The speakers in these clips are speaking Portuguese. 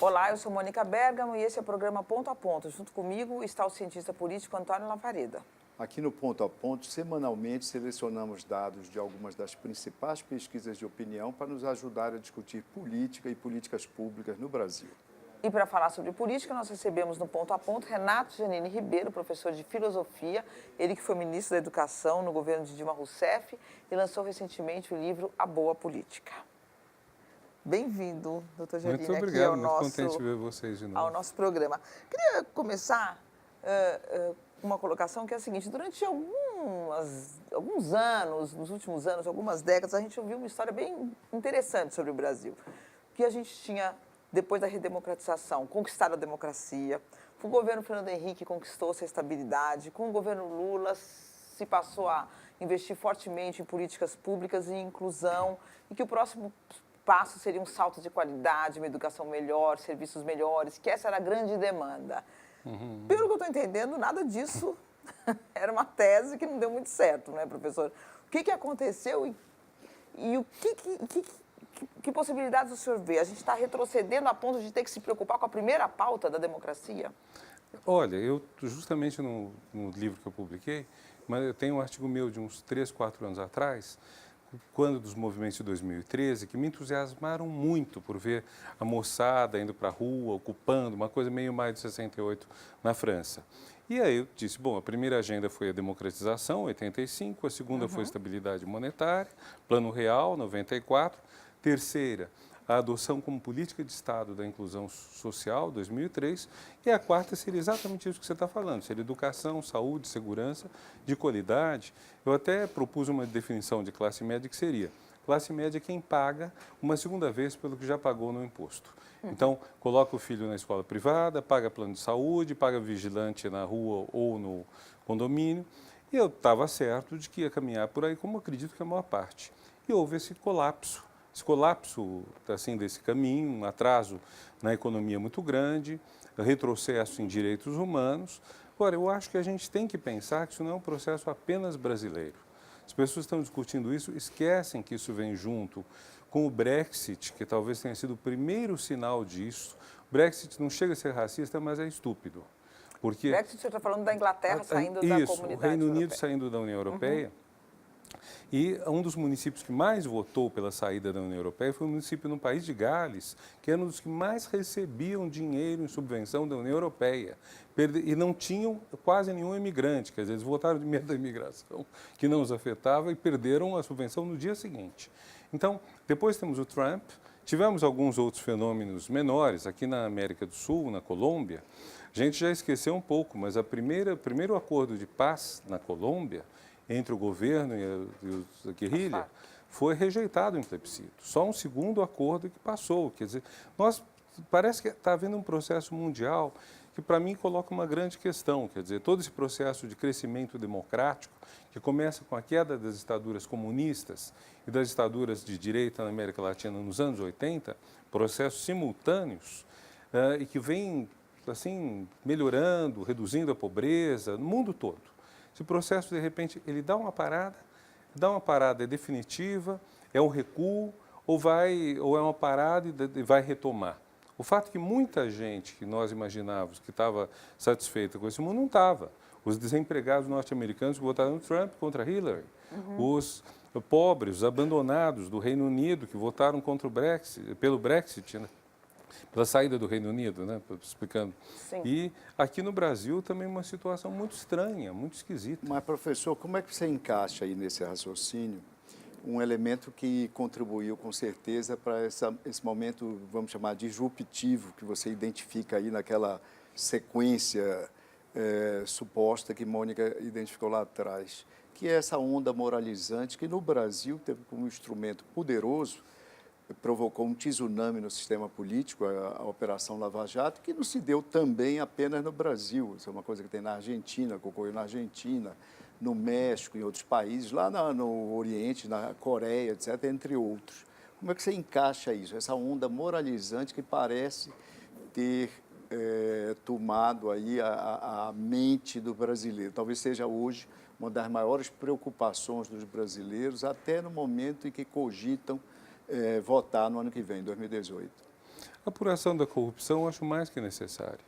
Olá, eu sou Mônica Bergamo e esse é o programa Ponto a Ponto. Junto comigo está o cientista político Antônio Lavareda. Aqui no Ponto a Ponto, semanalmente selecionamos dados de algumas das principais pesquisas de opinião para nos ajudar a discutir política e políticas públicas no Brasil. E para falar sobre política, nós recebemos no Ponto a Ponto Renato Giannini Ribeiro, professor de filosofia, ele que foi ministro da Educação no governo de Dilma Rousseff e lançou recentemente o livro A Boa Política. Bem-vindo, doutor Giannini. Muito obrigado, muito contente de ver vocês de novo. Ao nosso programa. Queria começar com uma colocação que é a seguinte: durante alguns anos, nos últimos anos, algumas décadas, a gente ouviu uma história bem interessante sobre o Brasil. Que a gente tinha, depois da redemocratização, conquistado a democracia, com o governo Fernando Henrique conquistou-se a estabilidade, com o governo Lula se passou a investir fortemente em políticas públicas e inclusão, e que o próximo passo seria um salto de qualidade, uma educação melhor, serviços melhores, que essa era a grande demanda. Pelo que eu estou entendendo, nada disso era uma tese que não deu muito certo, né, professor? O que aconteceu e o que possibilidades o senhor vê? A gente está retrocedendo a ponto de ter que se preocupar com a primeira pauta da democracia? Olha, eu justamente no livro que eu publiquei, mas eu tenho um artigo meu de uns 3, 4 anos atrás, quando dos movimentos de 2013, que me entusiasmaram muito por ver a moçada indo para a rua, ocupando, uma coisa meio maio de 68 na França. E aí eu disse, bom, a primeira agenda foi a democratização, 85, a segunda foi a estabilidade monetária, Plano Real, 94, terceira, a adoção como política de Estado da inclusão social, 2003, e a quarta seria exatamente isso que você está falando, seria educação, saúde, segurança, de qualidade. Eu até propus uma definição de classe média que seria, classe média é quem paga uma segunda vez pelo que já pagou no imposto. Então, coloca o filho na escola privada, paga plano de saúde, paga vigilante na rua ou no condomínio, e eu estava certo de que ia caminhar por aí, como eu acredito que é a maior parte. E houve esse colapso assim, desse caminho, um atraso na economia muito grande, retrocesso em direitos humanos. Agora, eu acho que a gente tem que pensar que isso não é um processo apenas brasileiro. As pessoas estão discutindo isso, esquecem que isso vem junto com o Brexit, que talvez tenha sido o primeiro sinal disso. O Brexit não chega a ser racista, mas é estúpido. Porque Brexit, você está falando da Inglaterra saindo da comunidade europeia. O Reino Unido saindo da União Europeia. E um dos municípios que mais votou pela saída da União Europeia foi um município no país de Gales, que era um dos que mais recebiam dinheiro em subvenção da União Europeia. E não tinham quase nenhum imigrante, quer dizer, eles votaram de medo da imigração, que não os afetava, e perderam a subvenção no dia seguinte. Então, depois temos o Trump, tivemos alguns outros fenômenos menores, aqui na América do Sul, na Colômbia. A gente já esqueceu um pouco, mas o primeiro acordo de paz na Colômbia, entre o governo e a guerrilha, foi rejeitado em plebiscito. Só um segundo acordo que passou. Quer dizer, parece que está havendo um processo mundial que, para mim, coloca uma grande questão. Quer dizer, todo esse processo de crescimento democrático, que começa com a queda das ditaduras comunistas e das ditaduras de direita na América Latina nos anos 80, processos simultâneos, e que vem assim, melhorando, reduzindo a pobreza no mundo todo. Esse processo, de repente, ele dá uma parada é definitiva, é um recuo, ou é uma parada e vai retomar. O fato é que muita gente que nós imaginávamos que estava satisfeita com esse mundo, não estava. Os desempregados norte-americanos que votaram no Trump contra Hillary, os pobres, os abandonados do Reino Unido que votaram contra pelo Brexit, né? Pela saída do Reino Unido, né? Explicando. Sim. E aqui no Brasil também uma situação muito estranha, muito esquisita. Mas, professor, como é que você encaixa aí nesse raciocínio um elemento que contribuiu com certeza para esse momento, vamos chamar, disruptivo, que você identifica aí naquela sequência suposta que Mônica identificou lá atrás, que é essa onda moralizante que no Brasil teve como instrumento poderoso, provocou um tsunami no sistema político, a Operação Lava Jato, que não se deu também apenas no Brasil. Isso é uma coisa que tem na Argentina, que ocorreu na Argentina, no México, em outros países, lá no Oriente, na Coreia, etc., entre outros. Como é que você encaixa isso, essa onda moralizante que parece ter tomado aí a mente do brasileiro? Talvez seja hoje uma das maiores preocupações dos brasileiros, até no momento em que cogitam votar no ano que vem, 2018. A apuração da corrupção eu acho mais que necessária.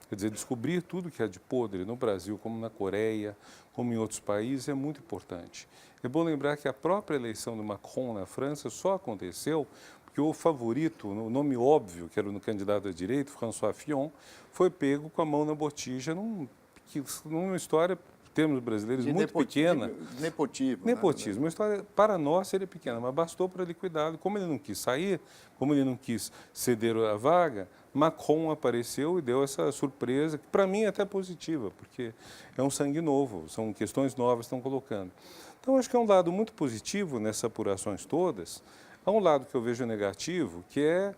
Quer dizer, descobrir tudo que há de podre no Brasil, como na Coreia, como em outros países, é muito importante. É bom lembrar que a própria eleição do Macron na França só aconteceu porque o favorito, o nome óbvio, que era o candidato à direita, François Fillon, foi pego com a mão na botija numa história, em termos brasileiros, muito pequena. Nepotismo. Nepotismo. Uma história, para nós, seria pequena, mas bastou para liquidá-lo. Como ele não quis sair, como ele não quis ceder a vaga, Macron apareceu e deu essa surpresa, que para mim é até positiva, porque é um sangue novo, são questões novas que estão colocando. Então, acho que é um lado muito positivo nessas apurações todas. Há um lado que eu vejo negativo, que é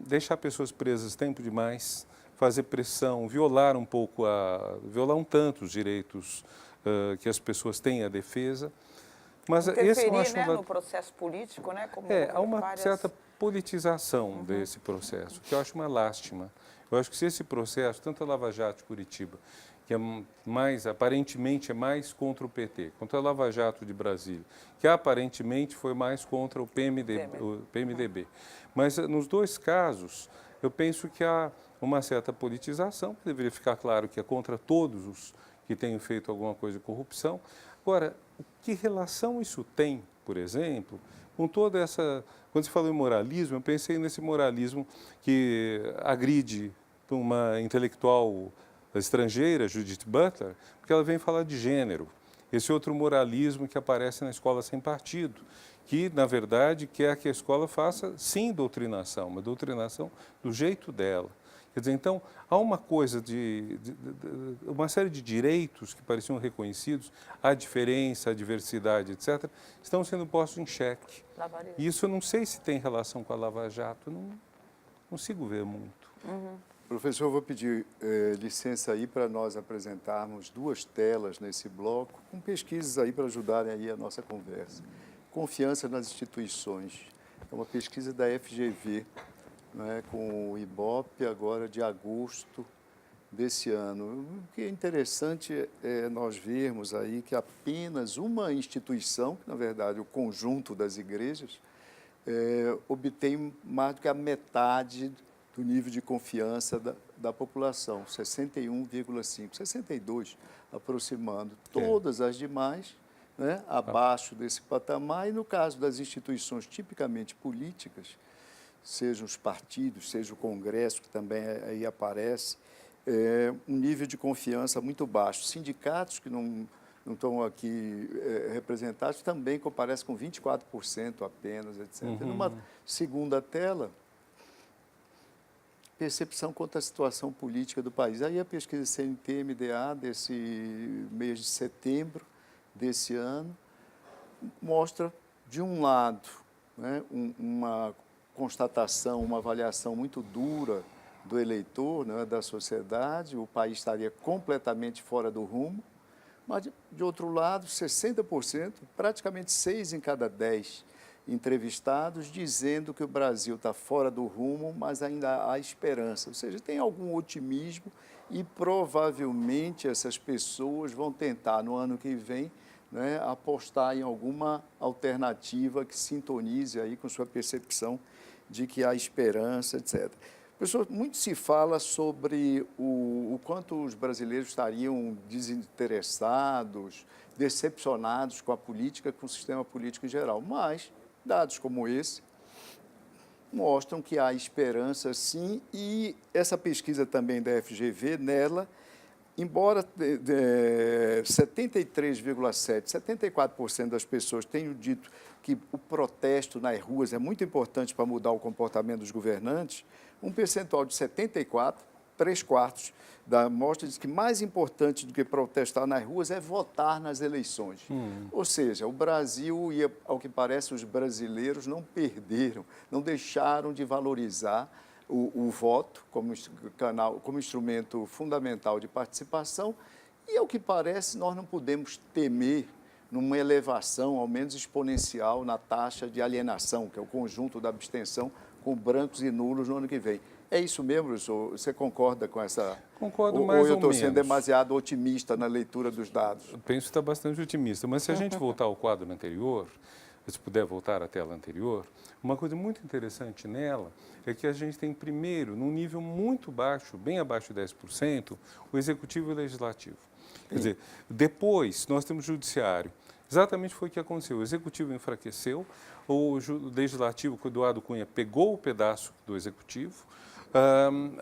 deixar pessoas presas tempo demais, fazer pressão, violar um tanto os direitos que as pessoas têm à defesa. Mas esse eu acho né, no processo político, né? Como há uma certa politização desse processo, que eu acho uma lástima. Eu acho que se esse processo, tanto a Lava Jato de Curitiba, que aparentemente é mais contra o PT, contra a Lava Jato de Brasília, que aparentemente foi mais contra o PMDB. Mas nos dois casos, eu penso que há uma certa politização, que deveria ficar claro que é contra todos os que tenham feito alguma coisa de corrupção. Agora, que relação isso tem, por exemplo, com toda essa... Quando se falou em moralismo, eu pensei nesse moralismo que agride uma intelectual estrangeira, Judith Butler, porque ela vem falar de gênero. Esse outro moralismo que aparece na escola sem partido, que, na verdade, quer que a escola faça, sim, doutrinação, uma doutrinação do jeito dela. Quer dizer, então, há uma coisa uma série de direitos que pareciam reconhecidos, a diferença, a diversidade, etc., estão sendo postos em xeque. E isso eu não sei se tem relação com a Lava Jato, não consigo ver muito. Professor, eu vou pedir licença aí para nós apresentarmos duas telas nesse bloco, com pesquisas aí para ajudarem aí a nossa conversa. Confiança nas instituições. É uma pesquisa da FGV, né, com o IBOP, agora de agosto desse ano. O que é interessante é nós vermos aí que apenas uma instituição, que na verdade é o conjunto das igrejas, obtém mais do que a metade do nível de confiança da população, 61,5%, 62% aproximando. Todas as demais, né, abaixo desse patamar, e no caso das instituições tipicamente políticas, sejam os partidos, seja o Congresso, que também aí aparece, um nível de confiança muito baixo. Sindicatos que não estão aqui representados também comparecem com 24% apenas, etc. Numa segunda tela, percepção quanto à situação política do país. Aí a pesquisa CNT-MDA desse mês de setembro desse ano mostra, de um lado, né, uma constatação, uma avaliação muito dura do eleitor, né, da sociedade, o país estaria completamente fora do rumo, mas, de outro lado, 60%, praticamente 6 em cada 10 entrevistados, dizendo que o Brasil está fora do rumo, mas ainda há esperança. Ou seja, tem algum otimismo e provavelmente essas pessoas vão tentar, no ano que vem, né, apostar em alguma alternativa que sintonize aí com sua percepção de que há esperança, etc. Professor, muito se fala sobre o quanto os brasileiros estariam desinteressados, decepcionados com a política, com o sistema político em geral, mas dados como esse mostram que há esperança, sim, e essa pesquisa também da FGV, nela, embora 73,7%, 74% das pessoas tenham dito que o protesto nas ruas é muito importante para mudar o comportamento dos governantes, um percentual de 74%, 3/4 da amostra diz que mais importante do que protestar nas ruas é votar nas eleições. Ou seja, o Brasil e, ao que parece, os brasileiros não perderam, não deixaram de valorizar o voto como instrumento fundamental de participação e, ao que parece, nós não podemos temer numa elevação, ao menos exponencial, na taxa de alienação, que é o conjunto da abstenção com brancos e nulos no ano que vem. É isso mesmo, professor? Você concorda com essa... Concordo mais ou menos. Ou eu estou sendo demasiado otimista na leitura dos dados? Eu penso que está bastante otimista, mas se a gente voltar ao quadro anterior, se puder voltar à tela anterior, uma coisa muito interessante nela é que a gente tem primeiro, num nível muito baixo, bem abaixo de 10%, o executivo e o legislativo. Quer dizer, depois nós temos o judiciário. Exatamente foi o que aconteceu. O executivo enfraqueceu, o legislativo, com o Eduardo Cunha, pegou o pedaço do executivo,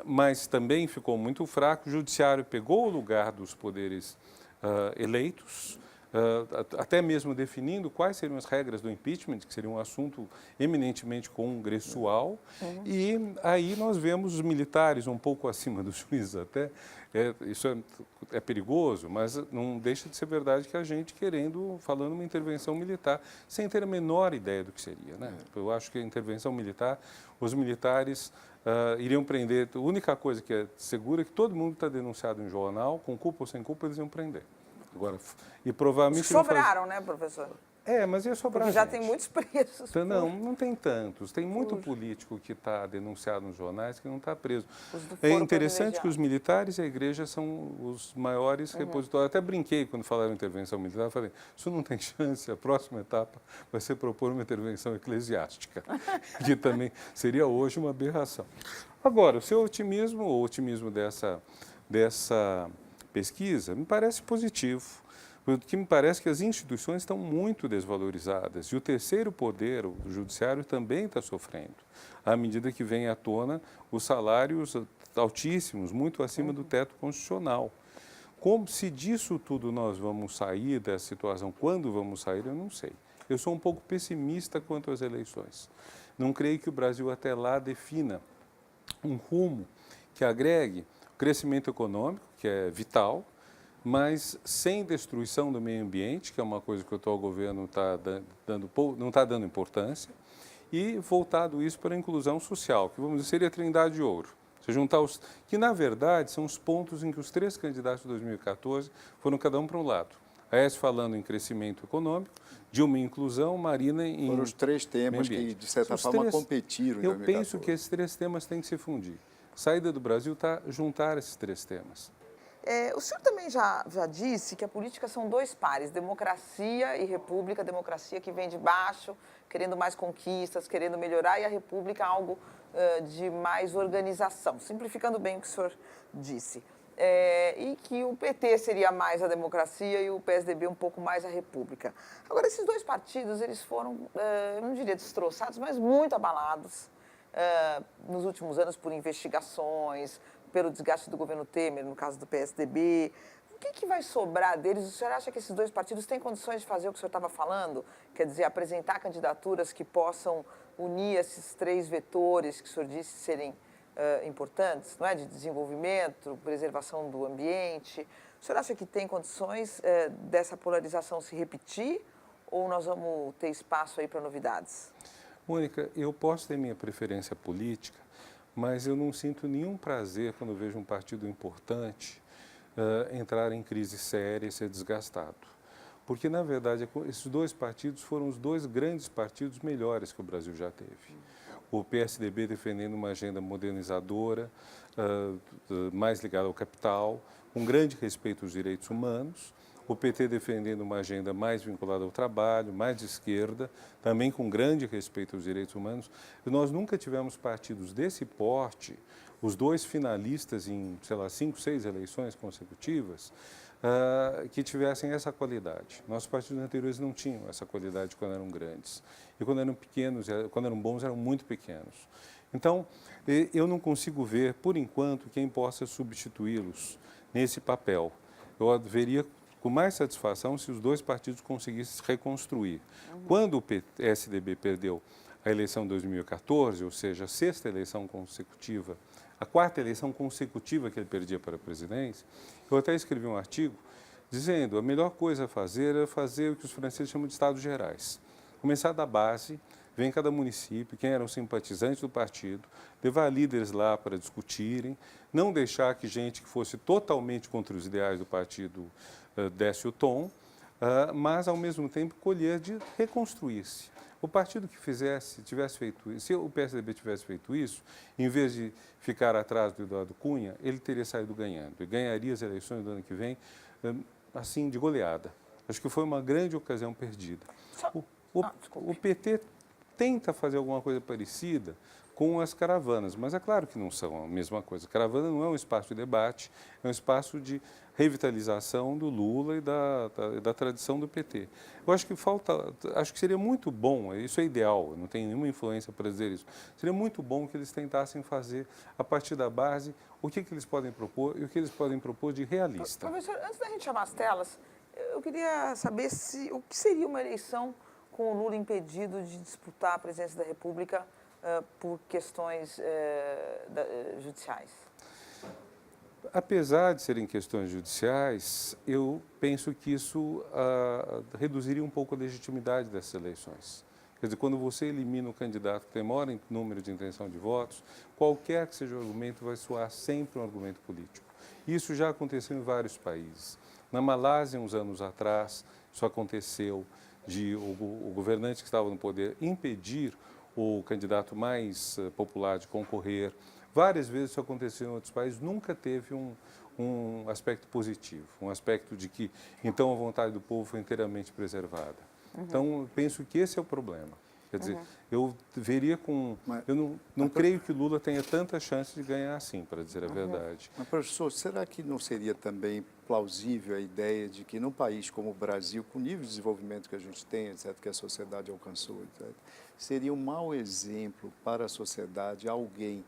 mas também ficou muito fraco. O judiciário pegou o lugar dos poderes eleitos, até mesmo definindo quais seriam as regras do impeachment, que seria um assunto eminentemente congressual. E aí nós vemos os militares um pouco acima dos juízes até. Isso é perigoso, mas não deixa de ser verdade que a gente falando uma intervenção militar, sem ter a menor ideia do que seria, né? Eu acho que a intervenção militar, os militares iriam prender. A única coisa que é segura é que todo mundo está denunciado em jornal, com culpa ou sem culpa, eles iam prender. Agora, e provavelmente sobraram, né, professor? Mas ia sobrar. Porque já gente. tem muitos presos. Então, não tem tantos. Tem muito político que está denunciado nos jornais que não está preso. É interessante que os militares e a igreja são os maiores repositórios. Até brinquei quando falaram em intervenção militar, falei, isso não tem chance, a próxima etapa vai ser propor uma intervenção eclesiástica, que também seria hoje uma aberração. Agora, o seu otimismo, ou o otimismo dessa pesquisa, me parece positivo. O que me parece que as instituições estão muito desvalorizadas e o terceiro poder, o judiciário, também está sofrendo, à medida que vem à tona os salários altíssimos, muito acima do teto constitucional. Como se disso tudo nós vamos sair dessa situação, quando vamos sair, eu não sei. Eu sou um pouco pessimista quanto às eleições. Não creio que o Brasil até lá defina um rumo que agregue o crescimento econômico, que é vital, mas sem destruição do meio ambiente, que é uma coisa que o atual governo não está dando importância, e voltado isso para a inclusão social, que vamos dizer seria a trindade de ouro. Se juntar que na verdade são os pontos em que os três candidatos de 2014 foram cada um para um lado. Aécio falando em crescimento econômico, Dilma em inclusão, Marina em foram os três temas que, de certa forma, competiram em 2014. Eu penso que esses três temas têm que se fundir. A saída do Brasil está juntar esses três temas. O senhor também já disse que a política são dois pares, democracia e república, democracia que vem de baixo, querendo mais conquistas, querendo melhorar, e a república algo de mais organização, simplificando bem o que o senhor disse. E que o PT seria mais a democracia e o PSDB um pouco mais a república. Agora, esses dois partidos, eles foram, eu não diria destroçados, mas muito abalados nos últimos anos por investigações, pelo desgaste do governo Temer, no caso do PSDB. O que vai sobrar deles? O senhor acha que esses dois partidos têm condições de fazer o que o senhor estava falando? Quer dizer, apresentar candidaturas que possam unir esses três vetores que o senhor disse serem importantes, não é? De desenvolvimento, preservação do ambiente. O senhor acha que tem condições dessa polarização se repetir ou nós vamos ter espaço aí para novidades? Mônica, eu posso ter minha preferência política, mas eu não sinto nenhum prazer quando vejo um partido importante entrar em crise séria e ser desgastado. Porque, na verdade, esses dois partidos foram os dois grandes partidos melhores que o Brasil já teve. O PSDB defendendo uma agenda modernizadora, mais ligada ao capital, com grande respeito aos direitos humanos. O PT defendendo uma agenda mais vinculada ao trabalho, mais de esquerda, também com grande respeito aos direitos humanos. E nós nunca tivemos partidos desse porte, os dois finalistas em, 5, 6 eleições consecutivas, que tivessem essa qualidade. Nossos partidos anteriores não tinham essa qualidade quando eram grandes. E quando eram pequenos, quando eram bons, eram muito pequenos. Então, eu não consigo ver, por enquanto, quem possa substituí-los nesse papel. Eu veria com mais satisfação se os dois partidos conseguissem se reconstruir. Quando o PSDB perdeu a eleição de 2014, ou seja, a sexta eleição consecutiva, a quarta eleição consecutiva que ele perdia para a presidência, eu até escrevi um artigo dizendo a melhor coisa a fazer é fazer o que os franceses chamam de estados gerais. Começar da base, ver em cada município quem eram simpatizantes do partido, levar líderes lá para discutirem, não deixar que gente que fosse totalmente contra os ideais do partido desse o tom, mas, ao mesmo tempo, colher de reconstruir-se. O partido que tivesse feito isso, se o PSDB tivesse feito isso, em vez de ficar atrás do Eduardo Cunha, ele teria saído ganhando e ganharia as eleições do ano que vem, assim, de goleada. Acho que foi uma grande ocasião perdida. O PT tenta fazer alguma coisa parecida com as caravanas, mas é claro que não são a mesma coisa. Caravana não é um espaço de debate, é um espaço de revitalização do Lula e da tradição do PT. Eu acho que acho que seria muito bom, isso é ideal, eu não tenho nenhuma influência para dizer isso, seria muito bom que eles tentassem fazer, a partir da base, o que eles podem propor e o que eles podem propor de realista. Professor, antes da gente chamar as telas, eu queria saber o que seria uma eleição com o Lula impedido de disputar a presidência da República por questões judiciais. Apesar de serem questões judiciais, eu penso que isso reduziria um pouco a legitimidade dessas eleições. Quer dizer, quando você elimina um candidato que tem maior número de intenção de votos, qualquer que seja o argumento vai soar sempre um argumento político. Isso já aconteceu em vários países. Na Malásia, uns anos atrás, isso aconteceu de o governante que estava no poder impedir o candidato mais popular de concorrer. Várias vezes isso aconteceu em outros países, nunca teve um aspecto positivo, um aspecto de que, então, a vontade do povo foi inteiramente preservada. Então, eu penso que esse é o problema. Quer dizer, eu veria com... Eu não creio que Lula tenha tanta chance de ganhar assim, para dizer a verdade. Mas, professor, será que não seria também plausível a ideia de que num país como o Brasil, com o nível de desenvolvimento que a gente tem, etc., que a sociedade alcançou, etc., seria um mau exemplo para a sociedade alguém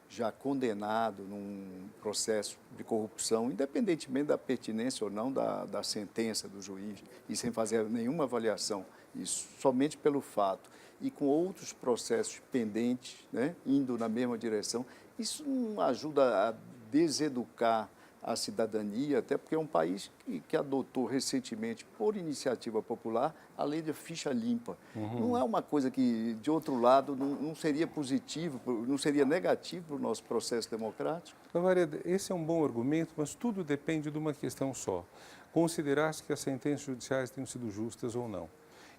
já condenado num processo de corrupção, independentemente da pertinência ou não da sentença do juiz, e sem fazer nenhuma avaliação, isso somente pelo fato, e com outros processos pendentes, né, indo na mesma direção, isso não ajuda a deseducar a cidadania, até porque é um país que adotou recentemente, por iniciativa popular, a lei de ficha limpa. Não é uma coisa que, de outro lado, não seria positivo, não seria negativo para o nosso processo democrático? Vareda, esse é um bom argumento, mas tudo depende de uma questão só. Considerar-se que as sentenças judiciais tenham sido justas ou não.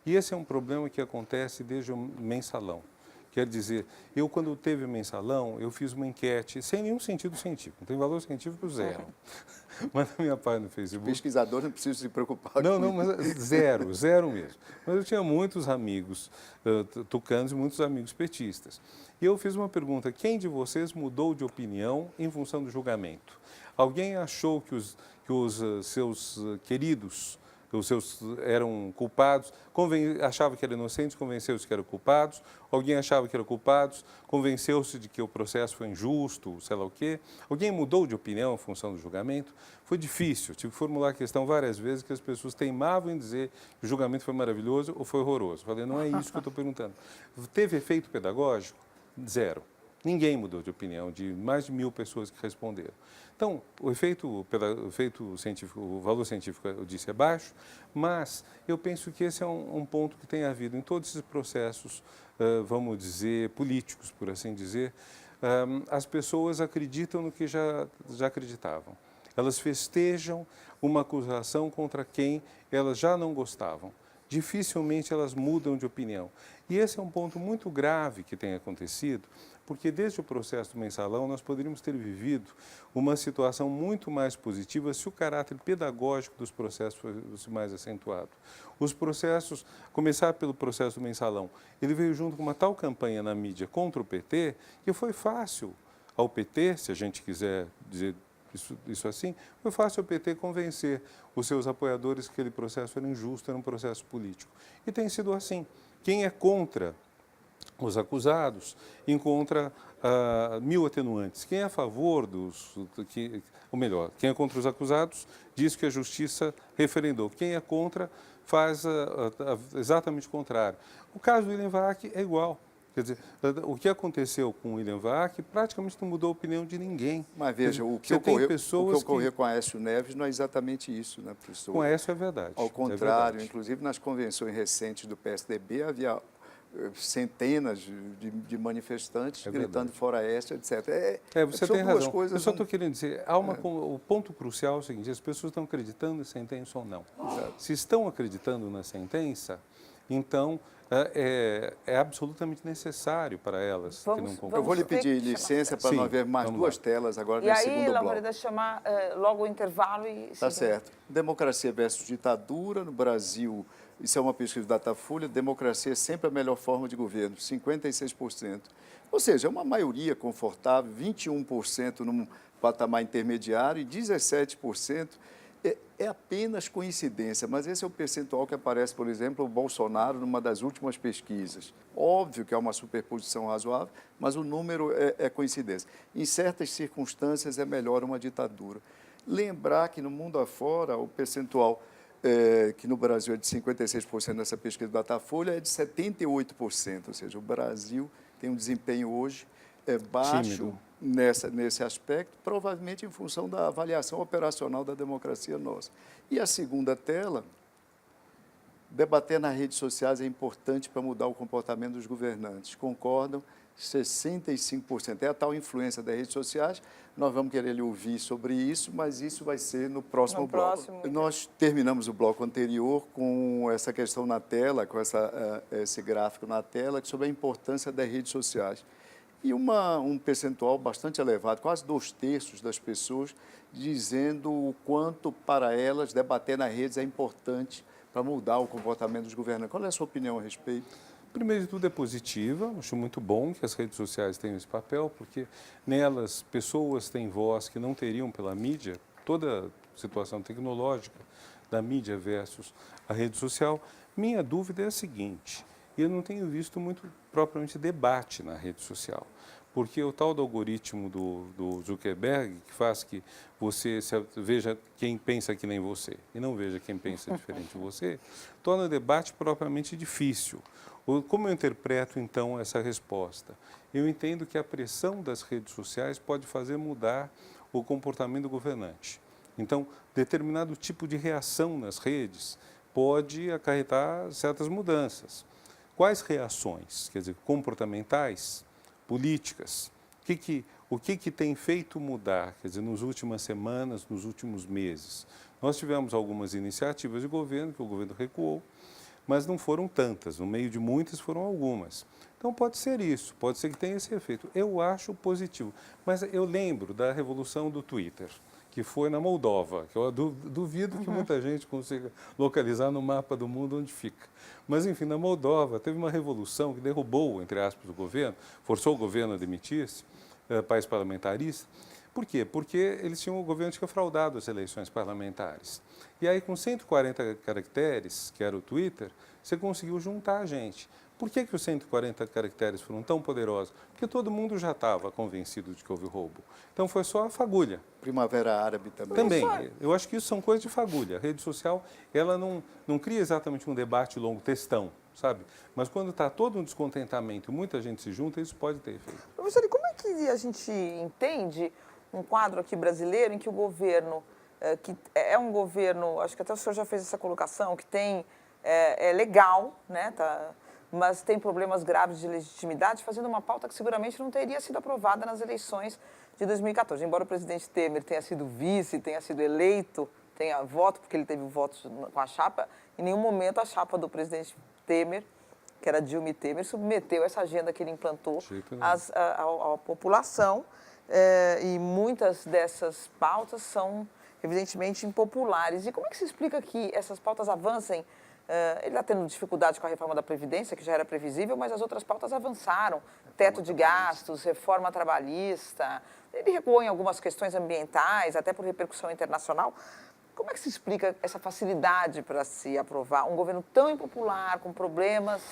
E esse é um problema que acontece desde o mensalão. Quer dizer, eu quando teve o mensalão, eu fiz uma enquete sem nenhum sentido científico, não tem valor científico zero. Mas na minha página no Facebook... Pesquisador não precisa se preocupar não, com não, mas zero mesmo. Mas eu tinha muitos amigos tucanos e muitos amigos petistas. E eu fiz uma pergunta, quem de vocês mudou de opinião em função do julgamento? Alguém achou que os seus queridos... os seus eram culpados, achava que eram inocentes, convenceu-se que eram culpados, alguém achava que eram culpados, convenceu-se de que o processo foi injusto, sei lá o quê. Alguém mudou de opinião em função do julgamento? Foi difícil, tive que formular a questão várias vezes, que as pessoas teimavam em dizer que o julgamento foi maravilhoso ou foi horroroso. Falei, não é isso que eu estou perguntando. Teve efeito pedagógico? Zero. Ninguém mudou de opinião, de mais de 1000 pessoas que responderam. Então, o efeito científico, o valor científico, eu disse, é baixo, mas eu penso que esse é um ponto que tem havido em todos esses processos, vamos dizer, políticos, por assim dizer. As pessoas acreditam no que já acreditavam. Elas festejam uma acusação contra quem elas já não gostavam. Dificilmente elas mudam de opinião. E esse é um ponto muito grave que tem acontecido, porque desde o processo do mensalão nós poderíamos ter vivido uma situação muito mais positiva se o caráter pedagógico dos processos fosse mais acentuado. Os processos, começar pelo processo do mensalão, ele veio junto com uma tal campanha na mídia contra o PT, que foi fácil ao PT, se a gente quiser dizer isso assim, foi fácil ao PT convencer os seus apoiadores que aquele processo era injusto, era um processo político. E tem sido assim. Quem é contra os acusados encontra 1000 atenuantes. Quem é a favor ou melhor, quem é contra os acusados diz que a justiça referendou. Quem é contra faz exatamente o contrário. O caso do William Vac é igual. Quer dizer, o que aconteceu com o William Vac praticamente não mudou a opinião de ninguém. Mas veja, o que ocorreu com Aécio Neves não é exatamente isso, né, professor? Com Aécio é verdade. Ao contrário, inclusive nas convenções recentes do PSDB havia centenas de manifestantes gritando fora Aécio, etc. Você tem razão. Eu só estou querendo dizer, o ponto crucial é o seguinte, as pessoas estão acreditando na sentença ou não. Exato. Se estão acreditando na sentença, então é absolutamente necessário para elas que não concordam. Eu vou lhe pedir licença para não haver mais duas telas agora nesse segundo bloco. E aí, Laureda, chamar logo o intervalo e... Tá certo. Democracia versus ditadura. No Brasil, Isso é uma pesquisa do Datafolha, democracia é sempre a melhor forma de governo, 56%. Ou seja, é uma maioria confortável, 21% num patamar intermediário e 17% é apenas coincidência, mas esse é o percentual que aparece, por exemplo, o Bolsonaro numa das últimas pesquisas. Óbvio que é uma superposição razoável, mas o número é coincidência. Em certas circunstâncias é melhor uma ditadura. Lembrar que no mundo afora o percentual que no Brasil é de 56% nessa pesquisa do Datafolha é de 78%, ou seja, o Brasil tem um desempenho hoje baixo nesse aspecto, provavelmente em função da avaliação operacional da democracia nossa. E a segunda tela, debater nas redes sociais é importante para mudar o comportamento dos governantes. Concordam? 65%. É a tal influência das redes sociais. Nós vamos querer lhe ouvir sobre isso, mas isso vai ser no próximo bloco. Nós terminamos o bloco anterior com essa questão na tela, com esse gráfico na tela, sobre a importância das redes sociais. E um percentual bastante elevado, quase 2/3 das pessoas, dizendo o quanto para elas debater nas redes é importante para mudar o comportamento dos governantes. Qual é a sua opinião a respeito? Primeiro de tudo é positiva, acho muito bom que as redes sociais tenham esse papel, porque nelas pessoas têm voz que não teriam pela mídia, toda a situação tecnológica da mídia versus a rede social. Minha dúvida é a seguinte, eu não tenho visto muito propriamente debate na rede social, porque o tal do algoritmo do Zuckerberg, que faz que você veja quem pensa que nem você e não veja quem pensa diferente de você, torna o debate propriamente difícil. Como eu interpreto, então, essa resposta? Eu entendo que a pressão das redes sociais pode fazer mudar o comportamento do governante. Então, determinado tipo de reação nas redes pode acarretar certas mudanças. Quais reações? Quer dizer, comportamentais, políticas? O que tem feito mudar, quer dizer, nas últimas semanas, nos últimos meses? Nós tivemos algumas iniciativas de governo, que o governo recuou, mas não foram tantas, no meio de muitas foram algumas. Então pode ser isso, pode ser que tenha esse efeito. Eu acho positivo, mas eu lembro da revolução do Twitter, que foi na Moldova, que eu duvido que muita gente consiga localizar no mapa do mundo onde fica. Mas, enfim, na Moldova teve uma revolução que derrubou, entre aspas, o governo, forçou o governo a demitir-se, país parlamentarista. Por quê? Porque eles tinham o governo tinha fraudado as eleições parlamentares. E aí, com 140 caracteres, que era o Twitter, você conseguiu juntar a gente. Por que os 140 caracteres foram tão poderosos? Porque todo mundo já estava convencido de que houve roubo. Então, foi só a fagulha. Primavera Árabe também. Também. Eu acho que isso são coisas de fagulha. A rede social, ela não cria exatamente um debate longo, textão, sabe? Mas quando está todo um descontentamento e muita gente se junta, isso pode ter efeito. Professor, e como é que a gente entende um quadro aqui brasileiro em que o governo, que é um governo, acho que até o senhor já fez essa colocação, que é legal, né, mas tem problemas graves de legitimidade, fazendo uma pauta que seguramente não teria sido aprovada nas eleições de 2014. Embora o presidente Temer tenha sido vice, tenha sido eleito, tenha voto, porque ele teve votos com a chapa, em nenhum momento a chapa do presidente Temer, que era Dilma e Temer, submeteu essa agenda que ele implantou à população. E muitas dessas pautas são, evidentemente, impopulares. E como é que se explica que essas pautas avancem? Ele está tendo dificuldade com a reforma da Previdência, que já era previsível, mas as outras pautas avançaram. Teto de gastos, reforma trabalhista. Ele recuou em algumas questões ambientais, até por repercussão internacional. Como é que se explica essa facilidade para se aprovar um governo tão impopular, com problemas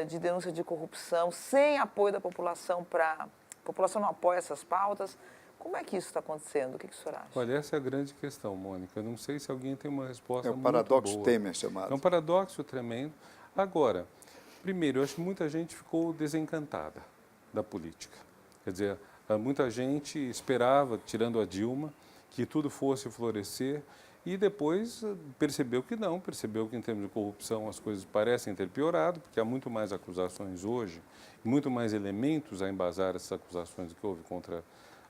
de denúncia de corrupção, sem apoio da população a população não apoia essas pautas? Como é que isso está acontecendo? O que o senhor acha? Olha, essa é a grande questão, Mônica. Eu não sei se alguém tem uma resposta muito boa. É o paradoxo Temer chamado. É um paradoxo tremendo. Agora, primeiro, eu acho que muita gente ficou desencantada da política. Quer dizer, muita gente esperava, tirando a Dilma, que tudo fosse florescer e depois percebeu que não, percebeu que em termos de corrupção as coisas parecem ter piorado, porque há muito mais acusações hoje, muito mais elementos a embasar essas acusações do que houve contra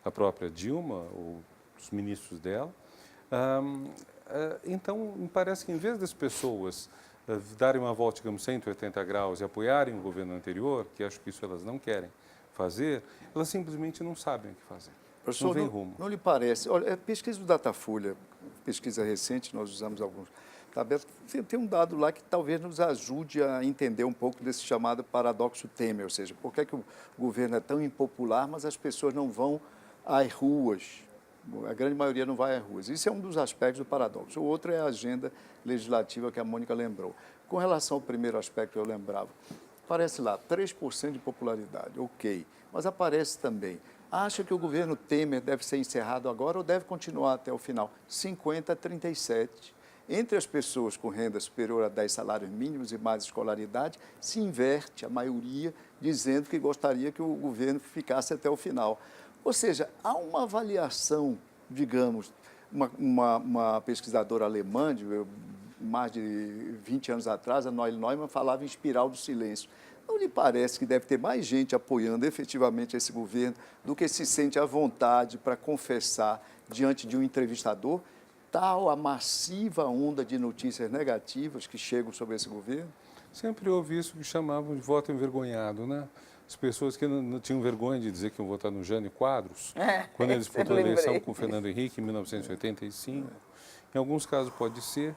a própria Dilma, ou os ministros dela. Então, me parece que em vez das pessoas darem uma volta, digamos, 180 graus e apoiarem o governo anterior, que acho que isso elas não querem fazer, elas simplesmente não sabem o que fazer. Professor, não vem rumo. Não lhe parece? Olha, a pesquisa do Datafolha, pesquisa recente, nós usamos alguns. Tá, Beto? Tem um dado lá que talvez nos ajude a entender um pouco desse chamado paradoxo Temer, ou seja, por que é que o governo é tão impopular, mas as pessoas não vão às ruas? A grande maioria não vai às ruas. Isso é um dos aspectos do paradoxo. O outro é a agenda legislativa que a Mônica lembrou. Com relação ao primeiro aspecto, eu lembrava, aparece lá 3% de popularidade, ok, mas aparece também, acha que o governo Temer deve ser encerrado agora ou deve continuar até o final? 50-37%. Entre as pessoas com renda superior a 10 salários mínimos e mais escolaridade, se inverte a maioria dizendo que gostaria que o governo ficasse até o final. Ou seja, há uma avaliação, digamos, uma pesquisadora alemã, mais de 20 anos atrás, a Noelle Neumann, falava em espiral do silêncio. Não lhe parece que deve ter mais gente apoiando efetivamente esse governo do que se sente à vontade para confessar diante de um entrevistador? Tal a massiva onda de notícias negativas que chegam sobre esse governo? Sempre houve isso que chamavam de voto envergonhado, né? As pessoas que não tinham vergonha de dizer que iam votar no Jânio Quadros, quando ele disputou a eleição com o Fernando Henrique em 1985. Em alguns casos pode ser.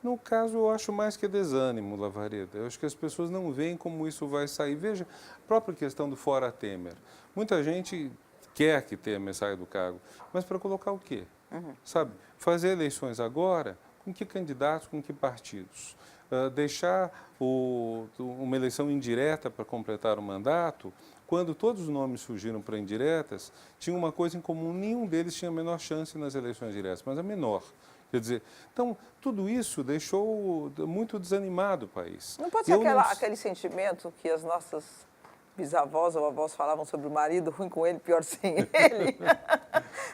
No caso, eu acho mais que desânimo, Lavareda. Eu acho que as pessoas não veem como isso vai sair. Veja, a própria questão do fora Temer. Muita gente quer que Temer saia do cargo, mas para colocar o quê? Sabe, fazer eleições agora, com que candidatos, com que partidos? Deixar uma eleição indireta para completar o mandato, quando todos os nomes surgiram para indiretas, tinha uma coisa em comum, nenhum deles tinha a menor chance nas eleições diretas, mas a menor. Quer dizer, então, tudo isso deixou muito desanimado o país. Não pode ser aquele sentimento que as nossas bisavós ou avós falavam sobre o marido, ruim com ele, pior sem ele?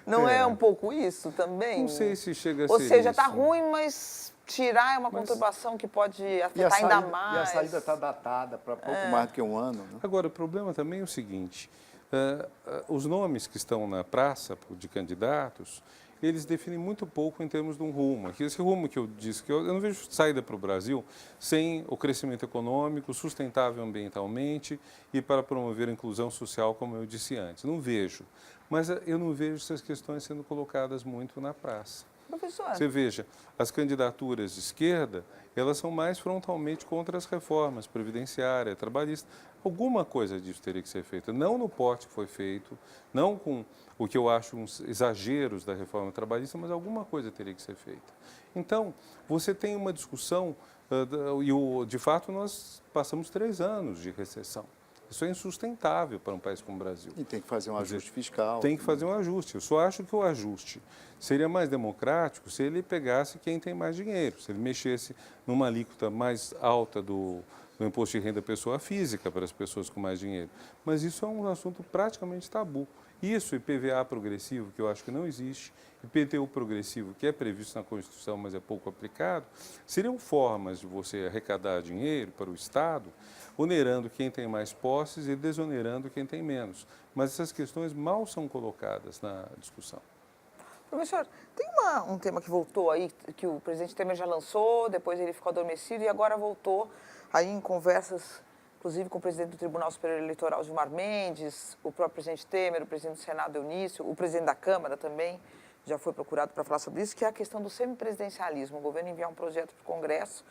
Não é um pouco isso também? Não sei se chega a ser Ou seja, está isso. ruim, mas tirar é uma conturbação que pode afetar ainda mais. E a saída está datada para pouco mais do que um ano. Né? Agora, o problema também é o seguinte, os nomes que estão na praça de candidatos, eles definem muito pouco em termos de um rumo. Esse rumo que eu disse, que eu não vejo saída para o Brasil sem o crescimento econômico, sustentável ambientalmente e para promover a inclusão social, como eu disse antes. Não vejo. Mas eu não vejo essas questões sendo colocadas muito na praça. Professor. Você veja, as candidaturas de esquerda, elas são mais frontalmente contra as reformas previdenciária, trabalhista. Alguma coisa disso teria que ser feita, não no porte que foi feito, não com o que eu acho uns exageros da reforma trabalhista, mas alguma coisa teria que ser feita. Então, você tem uma discussão, e de fato nós passamos 3 anos de recessão. Isso é insustentável para um país como o Brasil. E tem que fazer um ajuste fiscal. Tem que fazer um ajuste. Eu só acho que o ajuste seria mais democrático se ele pegasse quem tem mais dinheiro, se ele mexesse numa alíquota mais alta do imposto de renda pessoa física para as pessoas com mais dinheiro. Mas isso é um assunto praticamente tabu. Isso, IPVA progressivo, que eu acho que não existe, IPTU progressivo, que é previsto na Constituição, mas é pouco aplicado, seriam formas de você arrecadar dinheiro para o Estado, onerando quem tem mais posses e desonerando quem tem menos. Mas essas questões mal são colocadas na discussão. Professor, tem um tema que voltou aí, que o presidente Temer já lançou, depois ele ficou adormecido e agora voltou aí em conversas, inclusive com o presidente do Tribunal Superior Eleitoral, Gilmar Mendes, o próprio presidente Temer, o presidente do Senado, Eunício, o presidente da Câmara também já foi procurado para falar sobre isso, que é a questão do semipresidencialismo. O governo enviar um projeto para o Congresso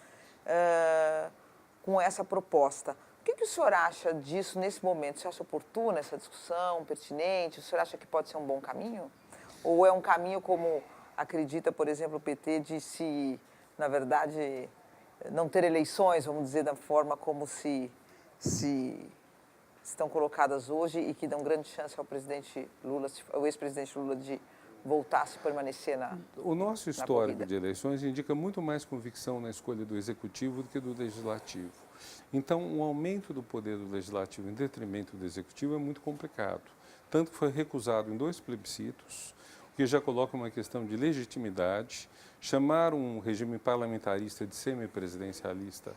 com essa proposta. O que o senhor acha disso nesse momento? Você acha oportuna essa discussão, pertinente? O senhor acha que pode ser um bom caminho? Ou é um caminho como acredita, por exemplo, o PT, de se, na verdade, não ter eleições, vamos dizer, da forma como se estão colocadas hoje e que dão grande chance ao presidente Lula, ao ex-presidente Lula, de voltar a se permanecer na O nosso histórico de eleições indica muito mais convicção na escolha do executivo do que do legislativo. Então, o aumento do poder do legislativo em detrimento do executivo é muito complicado. Tanto que foi recusado em 2 plebiscitos, o que já coloca uma questão de legitimidade. Chamar um regime parlamentarista de semipresidencialista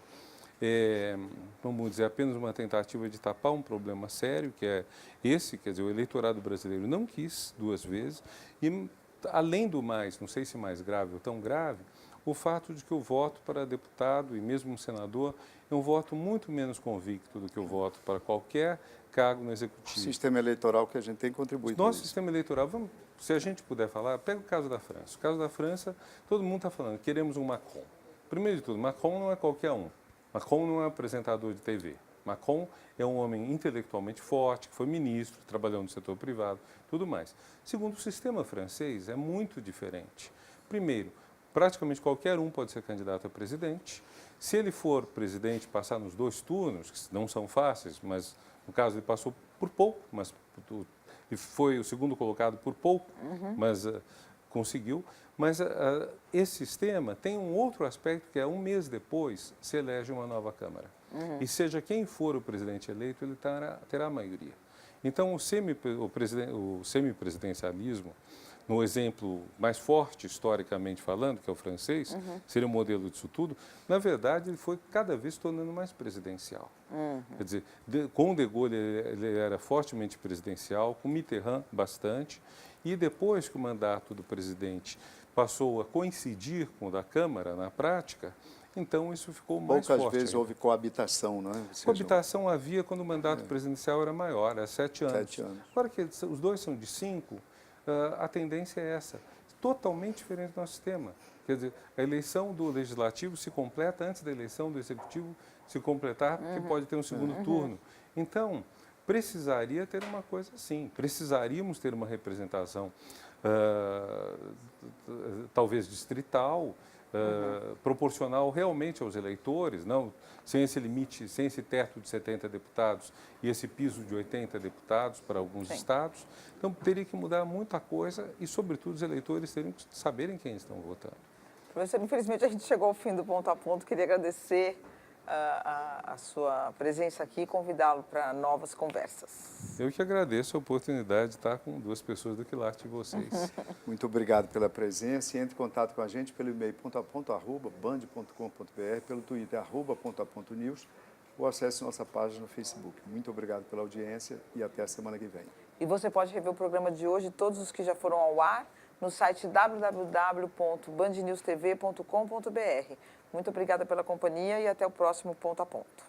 vamos dizer, apenas uma tentativa de tapar um problema sério, que é esse, quer dizer, o eleitorado brasileiro não quis 2 vezes, e além do mais, não sei se mais grave ou tão grave, o fato de que o voto para deputado e mesmo um senador é um voto muito menos convicto do que o voto para qualquer cargo no executivo. O sistema eleitoral que a gente tem contribuído. Nosso sistema eleitoral, se a gente puder falar, pega o caso da França. O caso da França, todo mundo está falando, queremos um Macron. Primeiro de tudo, Macron não é qualquer um. Macron não é apresentador de TV. Macron é um homem intelectualmente forte, que foi ministro, trabalhou no setor privado, tudo mais. Segundo, o sistema francês é muito diferente. Primeiro, praticamente qualquer um pode ser candidato a presidente. Se ele for presidente, passar nos 2 turnos, que não são fáceis, mas no caso ele passou por pouco, mas e foi o segundo colocado por pouco, mas conseguiu. Mas esse sistema tem um outro aspecto que é 1 mês depois se elege uma nova Câmara. E seja quem for o presidente eleito, ele terá a maioria. Então, o semipresidencialismo, no exemplo mais forte, historicamente falando, que é o francês, seria o modelo disso tudo, na verdade, ele foi cada vez se tornando mais presidencial. Quer dizer, com de Gaulle ele era fortemente presidencial, com Mitterrand bastante, e depois que o mandato do presidente passou a coincidir com o da Câmara, na prática, então isso ficou mais forte. Poucas vezes houve coabitação, não é? Coabitação havia quando o mandato presidencial era maior, era 7 anos. 7 anos. Agora que os dois são de 5, a tendência é essa, totalmente diferente do nosso sistema. Quer dizer, a eleição do legislativo se completa antes da eleição do executivo se completar, porque pode ter um segundo turno. Então, precisaria ter uma coisa assim, precisaríamos ter uma representação talvez distrital, proporcional realmente aos eleitores, não sem esse limite, sem esse teto de 70 deputados e esse piso de 80 deputados para alguns estados. Então, teria que mudar muita coisa e, sobretudo, os eleitores teriam que saberem quem estão votando. Professor, infelizmente a gente chegou ao fim do Ponto a Ponto. Queria agradecer a sua presença aqui e convidá-lo para novas conversas. Eu que agradeço a oportunidade de estar com 2 pessoas do quilate de vocês. Muito obrigado pela presença e entre em contato com a gente pelo e-mail pontoaponto@band.com.br, pelo Twitter @pontoapontonews ou acesse nossa página no Facebook. Muito obrigado pela audiência e até a semana que vem. E você pode rever o programa de hoje, todos os que já foram ao ar, no site www.bandnewstv.com.br. Muito obrigada pela companhia e até o próximo Ponto a Ponto.